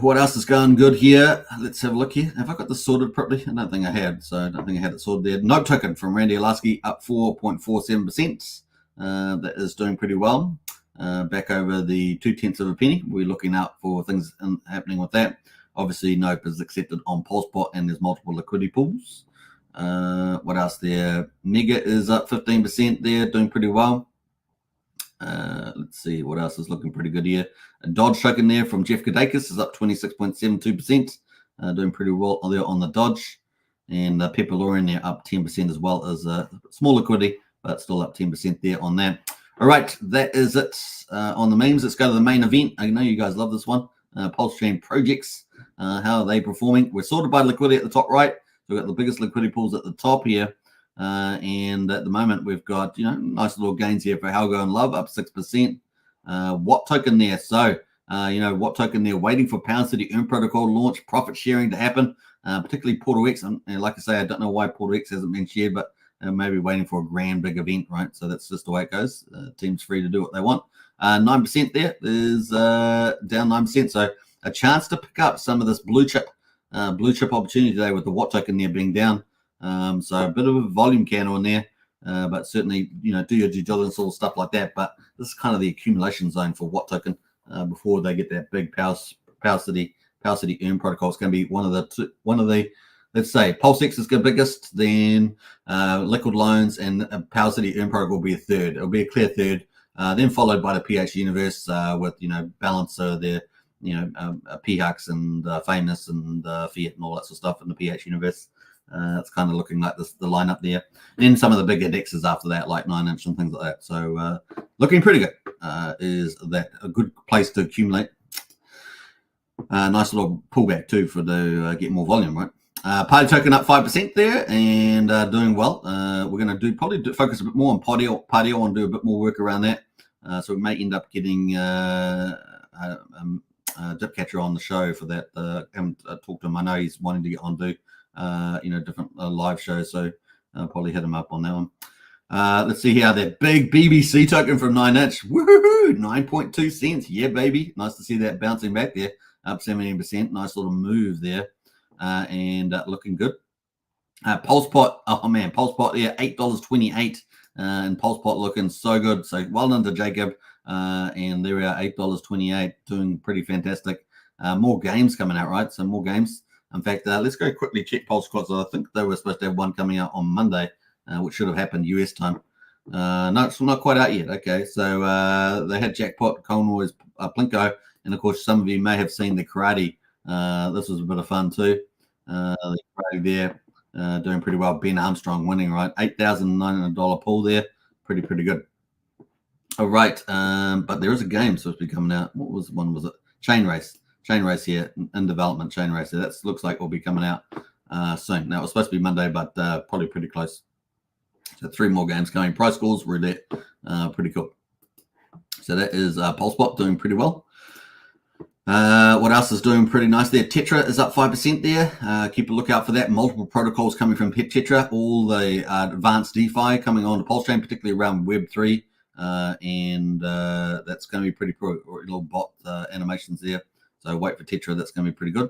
What else is going good here? Let's have a look here. Have I got this sorted properly? I don't think I had, so I don't think I had it sorted there. Note token from Randy Alaski up 4.47%. That is doing pretty well. Back over the 0.2 of a penny. We're looking out for things happening with that. Obviously, Nope is accepted on Pulsepot and there's multiple liquidity pools. What else there? Mega is up 15% there, doing pretty well. Let's see what else is looking pretty good here. A Dodge token there from Jeff Kadakis is up 26.72%, doing pretty well there on the Dodge. And Pepperlorian there up 10% as well as small liquidity, but still up 10% there on that. All right, that is it on the memes. Let's go to the main event. I know you guys love this one. Pulsechain projects. How are they performing? We're sorted by liquidity at the top right. So we've got the biggest liquidity pools at the top here. And at the moment, we've got, nice little gains here for Halgo and Love, up 6%. Watt token there. So, Watt token there, waiting for Pound City Earn Protocol launch, profit sharing to happen, particularly Portal X. And like I say, I don't know why Portal X hasn't been shared, but maybe waiting for a grand big event, right? So that's just the way it goes. Team's free to do what they want. 9% there is down 9%. So a chance to pick up some of this blue chip opportunity today with the Watt token there being down. So a bit of a volume candle in there, but certainly, do your due diligence, all stuff like that. But this is kind of the accumulation zone for Watt token before they get that big Power City Earn Protocol. It's going to be one of the, let's say, Pulsex is the biggest, then Liquid Loans and Power City Earn Protocol will be a third. It'll be a clear third, then followed by the PH Universe with, Balancer there, PHUX and Famous and Fiat and all that sort of stuff in the PH Universe. It's kind of looking like the lineup there. And then some of the big indexes after that, like 9-inch and things like that. So looking pretty good. Is that a good place to accumulate? Nice little pullback too for to get more volume, right? Party token up 5% there and doing well. We're going to probably focus a bit more on Patio and do a bit more work around that. So we may end up getting Dip Catcher on the show for that. I haven't talked to him. I know he's wanting to get on do different live shows, so I'll probably hit him up on that one. Let's see here, that big BBC token from 9-inch. Woohoo! 9.2 cents. Yeah, baby. Nice to see that bouncing back there, up 17%. Nice little move there, and looking good. Pulsepot. Oh man, Pulsepot there, $8.28, and Pulsepot looking so good. So well done to Jacob. And there we are, $8.28, doing pretty fantastic. More games coming out, right? So more games. In fact, let's go quickly check Pulsepot. I think they were supposed to have one coming out on Monday. which should have happened US time. No, it's not quite out yet. Okay, so they had Jackpot, Conroy's Plinko, and of course, some of you may have seen the karate. This was a bit of fun too. The karate there doing pretty well. Ben Armstrong winning, right? $8,900 pool there. Pretty good. All right, but there is a game supposed to be coming out. What was one? Was it Chain Race? Chain Race here in development. Chain Race. That looks like will be coming out soon. Now it was supposed to be Monday, but probably pretty close. So 3 more games coming. Prize scores, roulette, pretty cool. So that is Pulsebot doing pretty well. What else is doing pretty nice there? Tetra is up 5% there. Keep a lookout for that. Multiple protocols coming from Tetra. All the advanced DeFi coming on to Pulsechain, particularly around Web3. And that's going to be pretty cool. Little bot animations there. So wait for Tetra. That's going to be pretty good.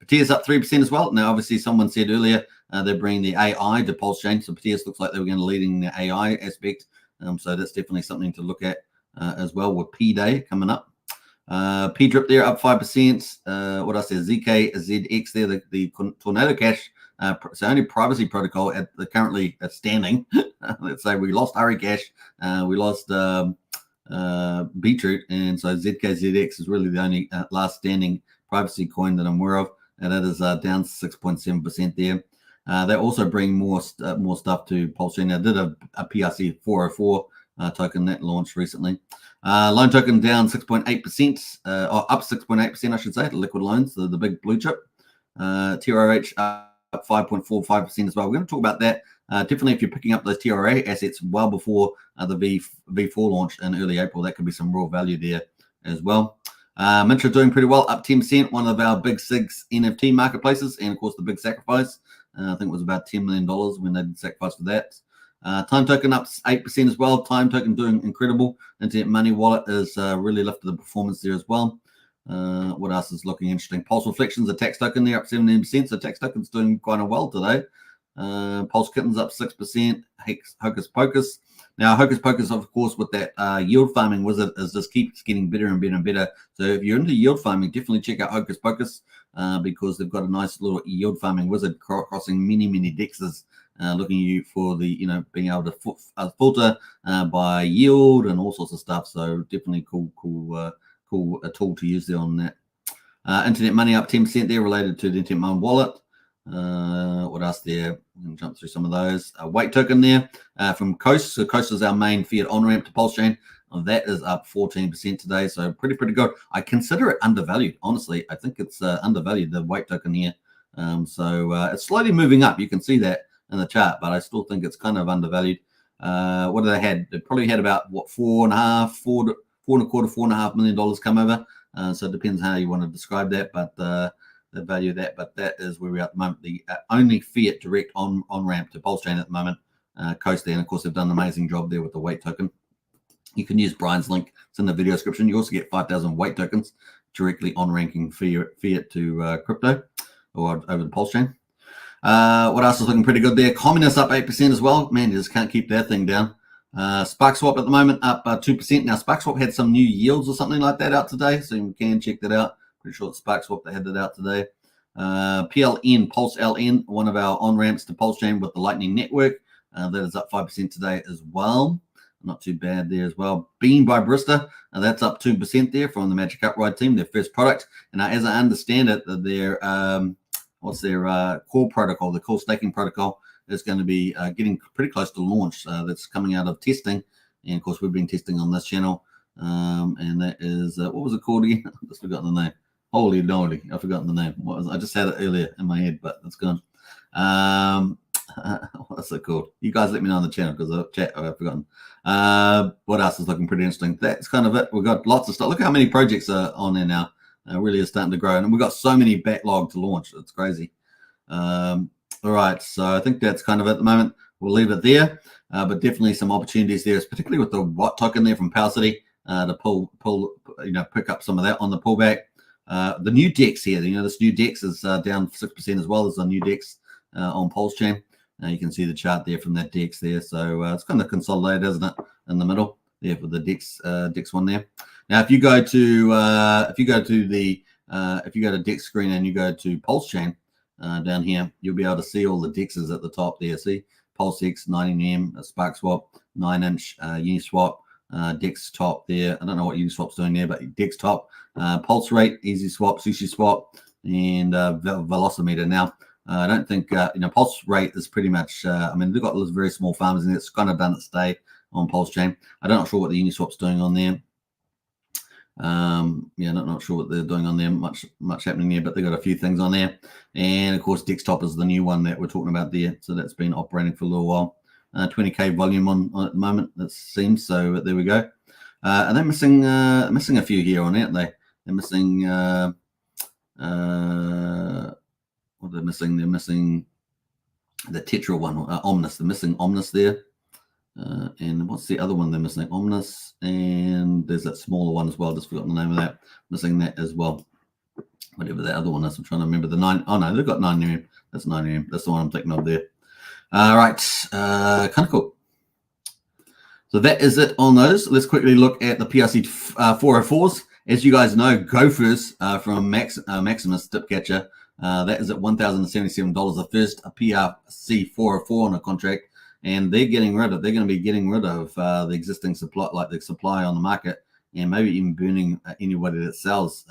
Patia's up 3% as well. Now, obviously, someone said earlier they're bringing the AI to Pulsechain. So Patia's looks like they were going to leading the AI aspect. So that's definitely something to look at as well with P Day coming up. P Drip there up 5%. What else there? ZK ZX there, the Tornado Cash. It's the only privacy protocol at the currently standing. Let's say we lost Hurrycash, we lost Beetroot, and so ZKZX is really the only last standing privacy coin that I'm aware of, and that is down 6.7% there. They also bring more stuff to Pulsechain. I did a PRC 404 token that launched recently. Loan token down 6.8%, or up 6.8%, I should say, the liquid loans, the big blue chip. TRH up 5.45% as well. We're going to talk about that. Definitely, if you're picking up those TRA assets well before the V4 launch in early April, that could be some real value there as well. Mintra doing pretty well, up 10%, one of our big 6 NFT marketplaces, and of course the big sacrifice. I think it was about $10 million when they did sacrifice for that. Time token up 8% as well. Time token doing incredible. Internet Money Wallet has really lifted the performance there as well. What else is looking interesting? Pulse Reflections, a tax token there up 17%. So tax token's doing quite well today. Pulse Kittens up 6%. Hocus Pocus. Now, Hocus Pocus, of course, with that yield farming wizard, is just keeps getting better and better and better. So if you're into yield farming, definitely check out Hocus Pocus because they've got a nice little yield farming wizard crossing many dexes, looking you for the being able to filter by yield and all sorts of stuff. So definitely cool a tool to use there on that. Internet Money up 10% there related to the Internet Money Wallet. What else there? I'm going to jump through some of those. Weight token there from Coast. So Coast is our main fiat on-ramp to Pulsechain. That is up 14% today. So pretty good. I consider it undervalued. Honestly, I think it's undervalued, the weight token here. So it's slowly moving up. You can see that in the chart, but I still think it's kind of undervalued. What do they had? They probably had about $4.25 million come over. So it depends how you want to describe that, but the value of that. But that is where we are at the moment. The only fiat direct on ramp to Pulsechain at the moment. Coast there, and of course they've done an amazing job there with the weight token. You can use Brian's link. It's in the video description. You also get 5,000 weight tokens directly on ranking fiat to crypto or over the Pulsechain. What else is looking pretty good there? Communist up 8% as well. Man, you just can't keep that thing down. SparkSwap at the moment up 2%. Now, SparkSwap had some new yields or something like that out today, so you can check that out. Pretty sure it's SparkSwap that had that out today. PLN, Pulse LN, one of our on-ramps to Pulsechain with the Lightning Network. That is up 5% today as well. Not too bad there as well. Bean by Barista, that's up 2% there from the Magic Upride team, their first product. And as I understand it, their what's their core protocol, the core staking protocol, is going to be getting pretty close to launch. That's coming out of testing. And of course, we've been testing on this channel. And that is, what was it called again? I've just forgotten the name. Holy moly, I've forgotten the name. I just had it earlier in my head, but it's gone. What's it called? You guys let me know on the channel because I've forgotten. What else is looking pretty interesting? That's kind of it. We've got lots of stuff. Look how many projects are on there now. Really is starting to grow. And we've got so many backlog to launch. It's crazy. All right. So I think that's kind of it at the moment. We'll leave it there. But definitely some opportunities there, particularly with the Watt token there from Power City to pick up some of that on the pullback. The new DEX here, this new DEX is down 6% as well. There's a new DEX on Pulsechain. You can see the chart there from that DEX there. So it's kind of consolidated, isn't it, in the middle there for the DEX one there. Now, if you go to DEX screen and you go to Pulsechain down here, you'll be able to see all the DEXs at the top there. See Pulse X 90M, a Spark Swap, 9-inch Uniswap, Desktop there. I don't know what Uniswap's doing there, but Desktop, Pulse Rate, Easy Swap, Sushi Swap, and Velocimeter. Now, I don't think, Pulse Rate is pretty much, they've got those very small farmers and it's kind of done its day on Pulsechain. I'm not sure what the Uniswap's doing on there. Not sure what they're doing on there. Much happening there, but they got a few things on there. And of course, Desktop is the new one that we're talking about there. So that's been operating for a little while. 20K volume on at the moment, it seems. So there we go. And they're missing a few here on it, aren't they? They're missing what they're missing. They're missing the Tetra one, Omnis. They're missing Omnis there. And what's the other one they're missing? Omnis, and there's that smaller one as well. Just forgotten the name of that. Missing that as well. Whatever that other one is. I'm trying to remember the 9. Oh no, they've got 9M. That's 9M. That's the one I'm thinking of there. All right, kind of cool. So that is it on those. Let's quickly look at the PRC 404s. As you guys know, Gophers from Maximus Dipcatcher. That is at $1,077. The first PRC 404 on a contract. And they're going to be getting rid of the existing supply, like the supply on the market, and maybe even burning anybody that sells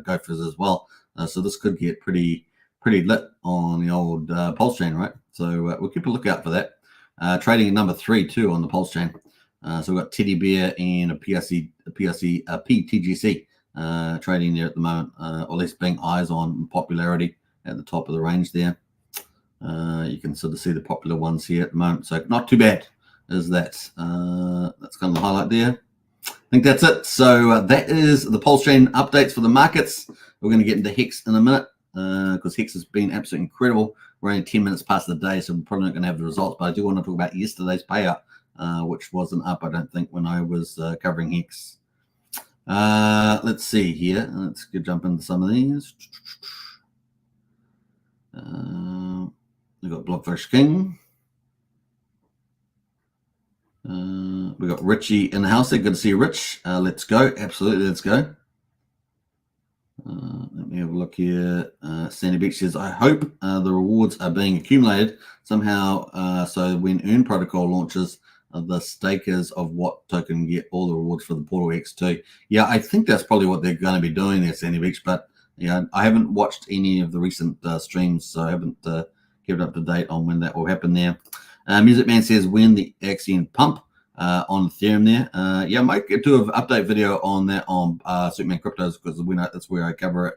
Gophers as well. So this could get pretty lit on the old Pulsechain, right? So we'll keep a lookout for that. Trading at number 3 too on the Pulsechain. So we've got Teddy Bear and a PTGC trading there at the moment, or at least being eyes on popularity at the top of the range there. You can sort of see the popular ones here at the moment. So not too bad is that. That's kind of the highlight there. I think that's it. So that is the Pulsechain updates for the markets. We're going to get into Hex in a minute because Hex has been absolutely incredible. We're only 10 minutes past the day, so we're probably not going to have the results. But I do want to talk about yesterday's payout, which wasn't up, I don't think, when I was covering Hex. Let's see here. Let's jump into some of these. We've got Blockfish King. We got Richie in the house there. Good to see you, Rich. Let's go. Absolutely, let's go. Let me have a look here. Sandy Beach says, I hope the rewards are being accumulated somehow. So when Earn Protocol launches, the stakers of what token get all the rewards for the Portal X2. Yeah, I think that's probably what they're going to be doing there, Sandy Beach. But yeah, I haven't watched any of the recent streams, so I haven't kept up to date on when that will happen there. Music Man says, when the Axion pump on Ethereum there. Yeah, I might do an update video on that on Superman Cryptos because that's where I cover it.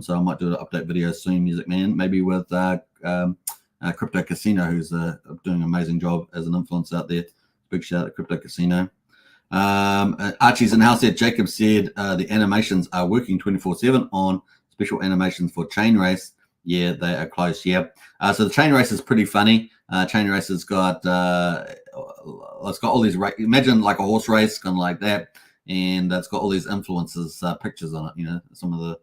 So I might do an update video soon, Music Man, maybe with Crypto Casino, who's doing an amazing job as an influencer out there. Big shout out to Crypto Casino. Archie's in the house there. Jacob said the animations are working 24/7 on special animations for Chain Race. Yeah, they are close. Yeah. So the Chain Race is pretty funny. Chain Race has got it's got all these imagine like a horse race, kind of like that, and it's got all these influencers pictures on it. You know, some of the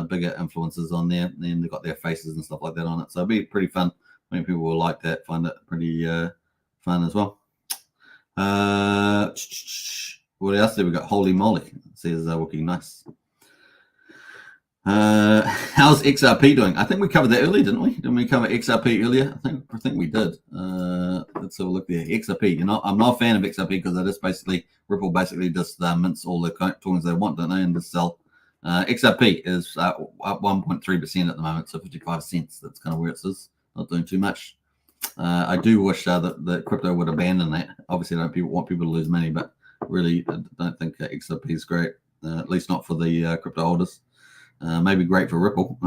bigger influencers on there, and they've got their faces and stuff like that on it. So it'll be pretty fun. Many people will like that. Find it pretty fun as well. What else there? We got Holy Moly. It says looking nice. How's XRP doing? I think we covered that earlier, didn't we? Didn't we cover XRP earlier? I think we did. Let's have a look there. XRP. I'm not a fan of XRP because Ripple basically just mints all the tokens they want, don't they, and just sell. XRP is up 1.3% at the moment, so 55 cents. That's kind of where it is. Not doing too much. I do wish that crypto would abandon that. Obviously, I don't want people to lose money, but really, I don't think XRP is great. At least not for the crypto holders. Maybe great for Ripple.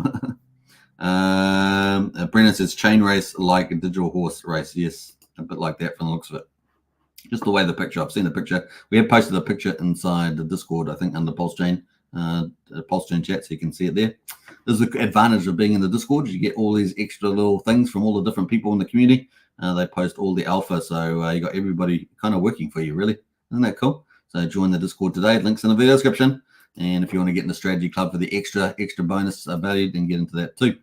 Brennan says chain race like a digital horse race. Yes, a bit like that from the looks of it. Just the way the picture. I've seen the picture. We have posted a picture inside the Discord, I think, under Pulsechain chat, so you can see it there. There's the advantage of being in the Discord. You get all these extra little things from all the different people in the community. They post all the alpha, so you got everybody kind of working for you, really. Isn't that cool? So join the Discord today. Links in the video description. And if you want to get in the strategy club for the extra bonus value, then get into that too.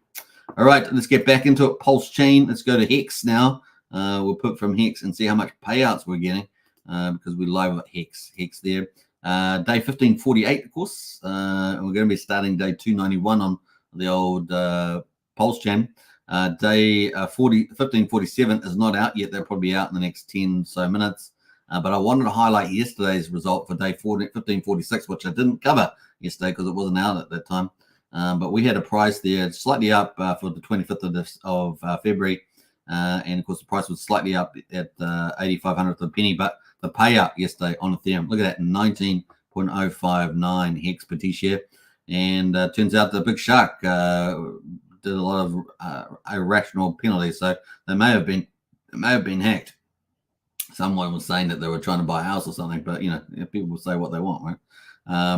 All right, let's get back into it. Pulsechain. Let's go to Hex now. We'll put from Hex and see how much payouts we're getting because we're live at Hex there. Day 1548, of course. And we're going to be starting day 291 on the old Pulsechain. Day 1547 is not out yet. They'll probably be out in the next 10 so minutes. But I wanted to highlight yesterday's result for day 1546, which I didn't cover yesterday because it wasn't out at that time. But we had a price there slightly up for the 25th of February. And of course, the price was slightly up at 8,500th of a penny. But the payout yesterday on Ethereum, look at that, 19.059 hex per T-share. And turns out the big shark did a lot of irrational penalties. So they may have been hacked. Someone was saying that they were trying to buy a house or something, but people say what they want, right?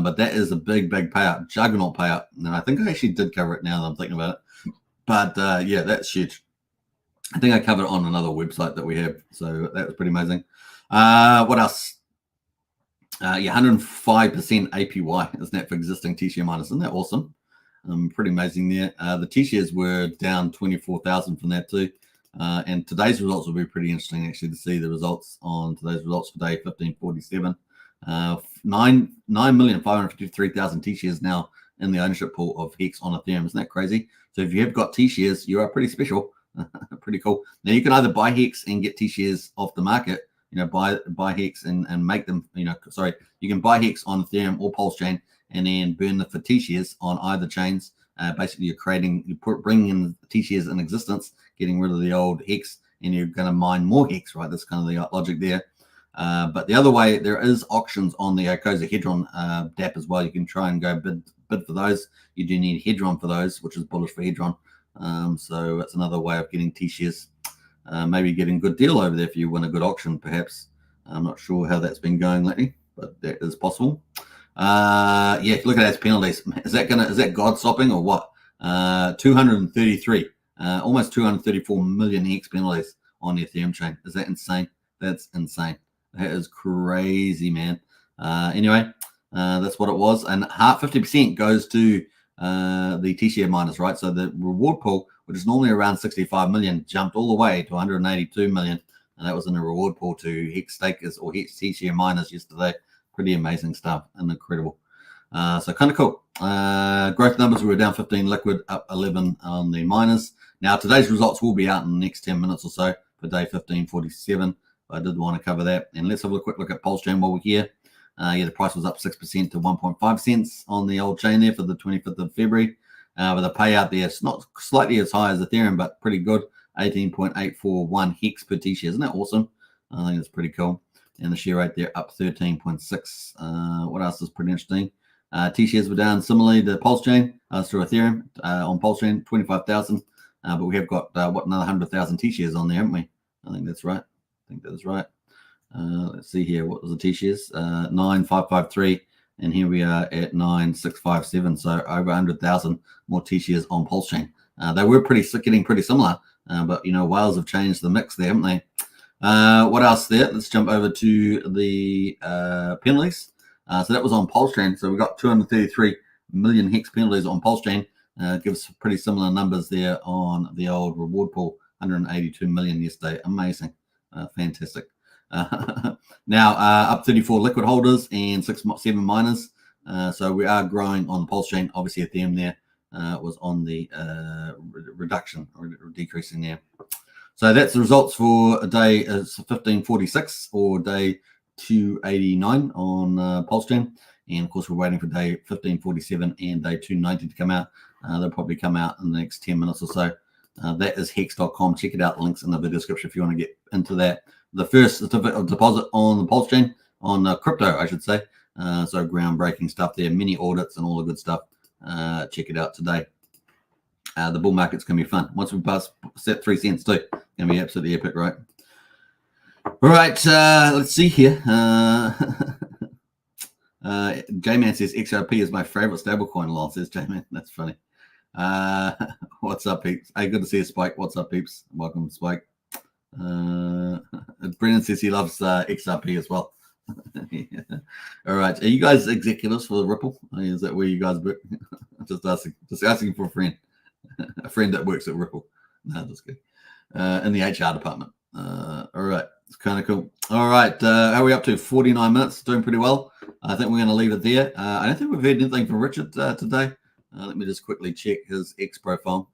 But that is a big payout, juggernaut payout. And I think I actually did cover it now that I'm thinking about it. But yeah, that's huge. I think I covered it on another website that we have. So that was pretty amazing. What else? 105% APY, isn't that for existing T-share miners? Isn't that awesome? Pretty amazing there. The T-shares were down 24,000 from that too. And today's results will be pretty interesting actually to see the results on today's results for day 1547. 9,553,000 T-shares now in the ownership pool of Hex on Ethereum. Isn't that crazy? So if you have got T-shares, you are pretty special. Pretty cool. Now you can either buy Hex and get T-shares off the market, buy Hex and make them, you can buy Hex on Ethereum or Pulsechain and then burn them for T-shares on either chains. Basically, you're bringing in T-shares in existence, getting rid of the old Hex, and you're going to mine more Hex, right? That's kind of the logic there. But the other way, there is auctions on the Icosahedron DApp as well. You can try and go bid for those. You do need Hedron for those, which is bullish for Hedron. So that's another way of getting T-shares. Maybe getting a good deal over there if you win a good auction, perhaps. I'm not sure how that's been going lately, but that is possible. Yeah, look at those penalties. Is that God stopping or what? 233, almost 234 million Hex penalties on the Ethereum chain. Is that insane? That's insane. That is crazy, man. Anyway, that's what it was. And 50% goes to the T-share miners, right? So the reward pool, which is normally around 65 million, jumped all the way to 182 million. And that was in the reward pool to Hex stakers or Hex T-share miners yesterday. Pretty amazing stuff and incredible. So kind of cool. Growth numbers, we were down 15 liquid, up 11 on the miners. Now today's results will be out in the next 10 minutes or so for day 1547. I did want to cover that. And let's have a quick look at Pulsechain while we're here. Yeah, the price was up 6% to 1.5 cents on the old chain there for the 25th of February. But the payout there, it's not slightly as high as Ethereum, but pretty good. 18.841 Hex per T-share. Isn't that awesome? I think it's pretty cool. And the share rate there up 13.6. What else is pretty interesting? T-shares were down similarly to Pulsechain through Ethereum on Pulsechain, 25,000. But we have got another 100,000 T-shares on there, haven't we? I think that's right. Let's see here. What was the T-shares? 9,553. And here we are at 9,657. So over 100,000 more T-shares on Pulsechain. They were getting pretty similar. But, whales have changed the mix there, haven't they? What else there? Let's jump over to the penalties. So that was on Pulsechain. So we got 233 million Hex penalties on Pulsechain. Gives pretty similar numbers there on the old reward pool. 182 million yesterday. Amazing. Fantastic. Now up 34 liquid holders and 7 miners. So we are growing on the Pulsechain. Obviously Ethereum there was on the reduction or decreasing there. So that's the results for a day 1546 or day 289 on Pulsechain. And of course, we're waiting for day 1547 and day 290 to come out. They'll probably come out in the next 10 minutes or so. That is hex.com. Check it out. Links in the video description if you want to get into that. The first certificate of deposit on the Pulsechain, on crypto, I should say. So groundbreaking stuff there, mini audits and all the good stuff. Check it out today. The bull market's going to be fun. Once we set 3 cents too, it's going to be absolutely epic, right? All right, let's see here. J-Man says XRP is my favorite stablecoin. Lol, says J-Man. That's funny. What's up, peeps? Hey, good to see you, Spike. What's up, peeps? Welcome, Spike. Brennan says he loves XRP as well. Yeah. All right, are you guys executives for Ripple? Is that where you guys work? Just asking for a friend that works at Ripple. No, that's good. In the HR department. All right, it's kind of cool. All right, how are we up to? 49 minutes, doing pretty well. I think we're going to leave it there. I don't think we've heard anything from Richard today. Let me just quickly check his X profile.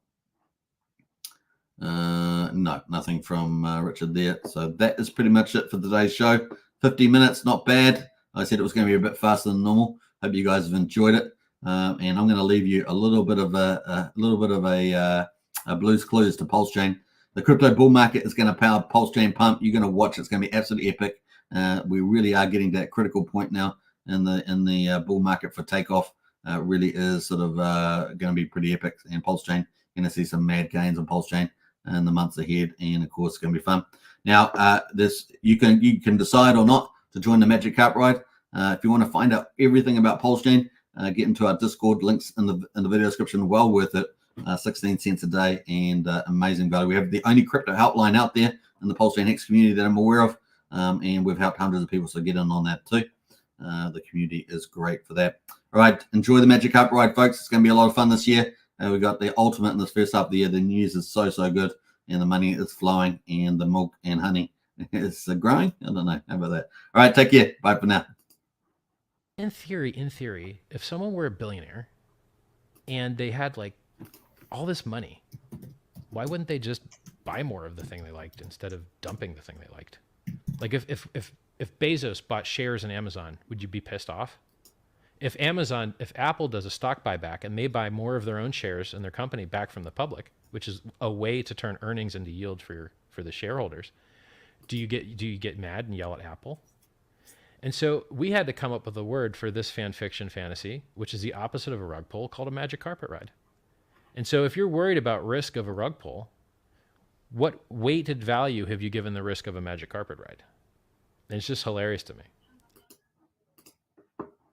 No, nothing from Richard there. So that is pretty much it for today's show. 50 minutes, not bad. I said it was going to be a bit faster than normal. Hope you guys have enjoyed it. And I'm going to leave you a little bit of a Blue's Clues to Pulsechain. The crypto bull market is going to power Pulsechain pump. You're going to watch. It's going to be absolutely epic. We really are getting to that critical point now in the bull market for takeoff. Really is sort of going to be pretty epic. And Pulsechain, going to see some mad gains on Pulsechain in the months ahead, and of course, it's going to be fun. Now, this you can decide or not to join the Magic Carp Ride. If you want to find out everything about Pulsechain, get into our Discord, links in the video description. Well worth it. 16 cents a day and amazing value. We have the only crypto helpline out there in the Pulsechain Hex community that I'm aware of, and we've helped hundreds of people, so get in on that too. The community is great for that. All right, enjoy the Magic Carp Ride, folks. It's going to be a lot of fun this year. We got the ultimate in this first half of the year. The news is so good, and the money is flowing, and the milk and honey is growing. I don't know. How about that? All right, take care. Bye for now. In theory, if someone were a billionaire and they had like all this money, why wouldn't they just buy more of the thing they liked instead of dumping the thing they liked? Like if Bezos bought shares in Amazon, would you be pissed off? If Apple does a stock buyback and they buy more of their own shares in their company back from the public, which is a way to turn earnings into yield for the shareholders, do you get mad and yell at Apple? And so we had to come up with a word for this fan fiction fantasy, which is the opposite of a rug pull, called a magic carpet ride. And so if you're worried about risk of a rug pull, what weighted value have you given the risk of a magic carpet ride? And it's just hilarious to me.